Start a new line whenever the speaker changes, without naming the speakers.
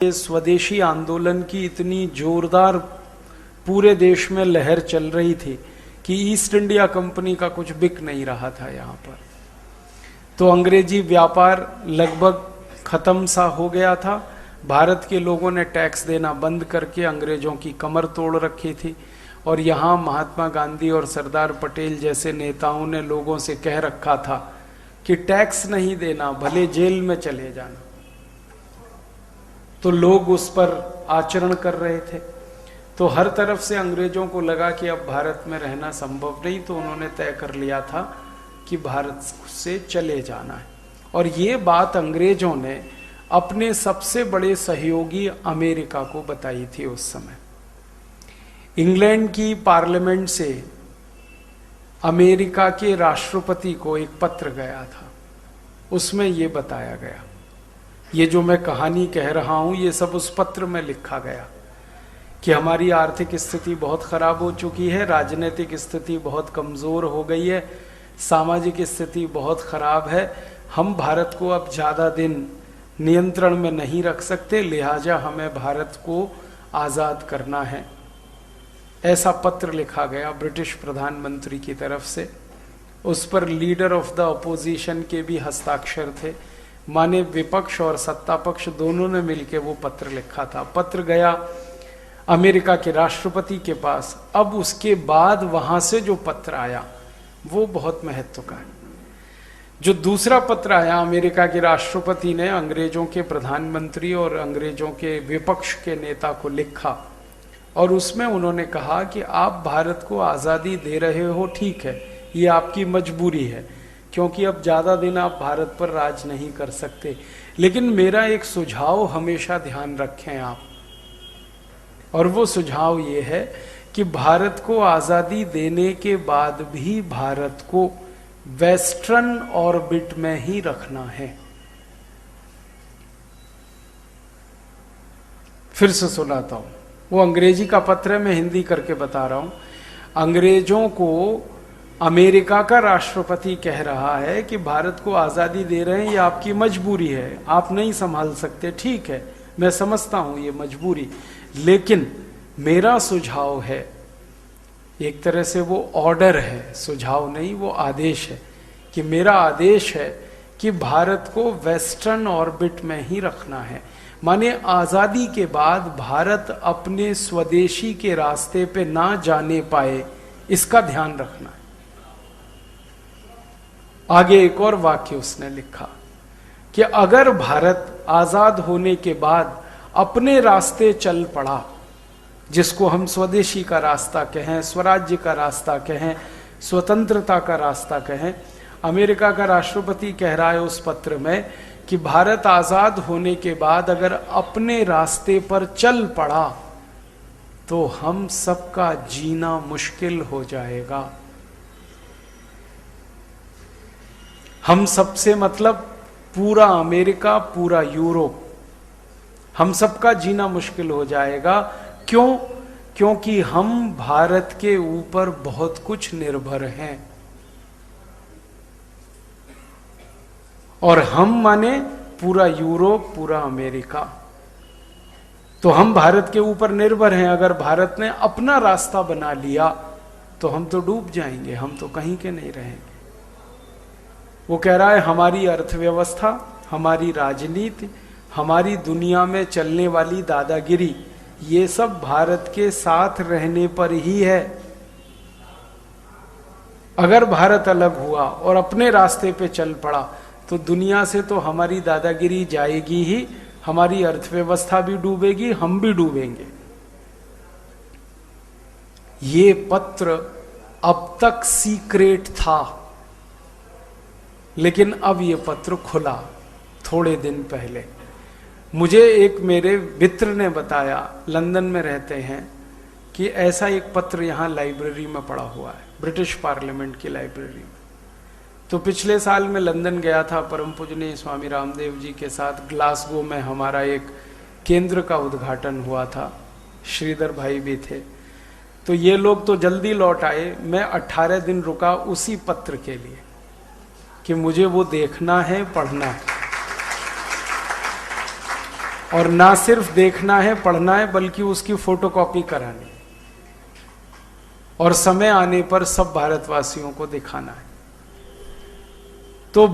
ये स्वदेशी आंदोलन की इतनी जोरदार पूरे देश में लहर चल रही थी कि ईस्ट इंडिया कंपनी का कुछ बिक नहीं रहा था यहाँ पर। तो अंग्रेजी व्यापार लगभग खत्म सा हो गया था। भारत के लोगों ने टैक्स देना बंद करके अंग्रेजों की कमर तोड़ रखी थी और यहाँ महात्मा गांधी और सरदार पटेल जैसे नेताओं ने लोगों से कह रखा था कि टैक्स नहीं देना, भले जेल में चले जाना। तो लोग उस पर आचरण कर रहे थे। तो हर तरफ से अंग्रेजों को लगा कि अब भारत में रहना संभव नहीं, तो उन्होंने तय कर लिया था कि भारत से चले जाना है। और ये बात अंग्रेजों ने अपने सबसे बड़े सहयोगी अमेरिका को बताई थी। उस समय इंग्लैंड की पार्लियामेंट से अमेरिका के राष्ट्रपति को एक पत्र गया था, उसमें ये बताया गया। ये जो मैं कहानी कह रहा हूं ये सब उस पत्र में लिखा गया कि हमारी आर्थिक स्थिति बहुत खराब हो चुकी है, राजनीतिक स्थिति बहुत कमजोर हो गई है, सामाजिक स्थिति बहुत खराब है, हम भारत को अब ज्यादा दिन नियंत्रण में नहीं रख सकते, लिहाजा हमें भारत को आजाद करना है। ऐसा पत्र लिखा गया ब्रिटिश प्रधानमंत्री की तरफ से। उस पर लीडर ऑफ द अपोजिशन के भी हस्ताक्षर थे, माने विपक्ष और सत्ता पक्ष दोनों ने मिलकर वो पत्र लिखा था। पत्र गया अमेरिका के राष्ट्रपति के पास। अब उसके बाद वहां से जो पत्र आया वो बहुत महत्व का है। जो दूसरा पत्र आया, अमेरिका के राष्ट्रपति ने अंग्रेजों के प्रधानमंत्री और अंग्रेजों के विपक्ष के नेता को लिखा और उसमें उन्होंने कहा कि आप भारत को आजादी दे रहे हो, ठीक है, ये आपकी मजबूरी है क्योंकि अब ज्यादा दिन आप भारत पर राज नहीं कर सकते, लेकिन मेरा एक सुझाव हमेशा ध्यान रखें आप, और वो सुझाव ये है कि भारत को आजादी देने के बाद भी भारत को वेस्टर्न ऑर्बिट में ही रखना है। फिर से सुनाता हूं, वो अंग्रेजी का पत्र है, मैं हिंदी करके बता रहा हूं। अंग्रेजों को अमेरिका का राष्ट्रपति कह रहा है कि भारत को आजादी दे रहे हैं, ये आपकी मजबूरी है, आप नहीं संभाल सकते, ठीक है, मैं समझता हूं ये मजबूरी, लेकिन मेरा सुझाव है, एक तरह से वो ऑर्डर है, सुझाव नहीं, वो आदेश है, कि मेरा आदेश है कि भारत को वेस्टर्न ऑर्बिट में ही रखना है। माने आजादी के बाद भारत अपने स्वदेशी के रास्ते पे ना जाने पाए, इसका ध्यान रखना है। आगे एक और वाक्य उसने लिखा कि अगर भारत आजाद होने के बाद अपने रास्ते चल पड़ा, जिसको हम स्वदेशी का रास्ता कहें, स्वराज्य का रास्ता कहें, स्वतंत्रता का रास्ता कहें, अमेरिका का राष्ट्रपति कह रहा है उस पत्र में कि भारत आजाद होने के बाद अगर अपने रास्ते पर चल पड़ा तो हम सबका जीना मुश्किल हो जाएगा। हम सबसे मतलब पूरा अमेरिका, पूरा यूरोप, हम सबका जीना मुश्किल हो जाएगा। क्यों? क्योंकि हम भारत के ऊपर बहुत कुछ निर्भर हैं, और हम माने पूरा यूरोप, पूरा अमेरिका, तो हम भारत के ऊपर निर्भर हैं। अगर भारत ने अपना रास्ता बना लिया तो हम तो डूब जाएंगे, हम तो कहीं के नहीं रहेंगे। वो कह रहा है हमारी अर्थव्यवस्था, हमारी राजनीति, हमारी दुनिया में चलने वाली दादागिरी, ये सब भारत के साथ रहने पर ही है। अगर भारत अलग हुआ और अपने रास्ते पे चल पड़ा तो दुनिया से तो हमारी दादागिरी जाएगी ही, हमारी अर्थव्यवस्था भी डूबेगी, हम भी डूबेंगे। ये पत्र अब तक सीक्रेट था, लेकिन अब ये पत्र खुला थोड़े दिन पहले। मुझे एक मेरे मित्र ने बताया, लंदन में रहते हैं, कि ऐसा एक पत्र यहाँ लाइब्रेरी में पड़ा हुआ है, ब्रिटिश पार्लियामेंट की लाइब्रेरी में। तो पिछले साल मैं लंदन गया था परम पूजनीय स्वामी रामदेव जी के साथ। ग्लासगो में हमारा एक केंद्र का उद्घाटन हुआ था, श्रीधर भाई भी थे। तो ये लोग तो जल्दी लौट आए, मैं 18 दिन रुका उसी पत्र के लिए कि मुझे वो देखना है, पढ़ना है। और ना सिर्फ देखना है, पढ़ना है, बल्कि उसकी फोटोकॉपी करानी है और समय आने पर सब भारतवासियों को दिखाना है।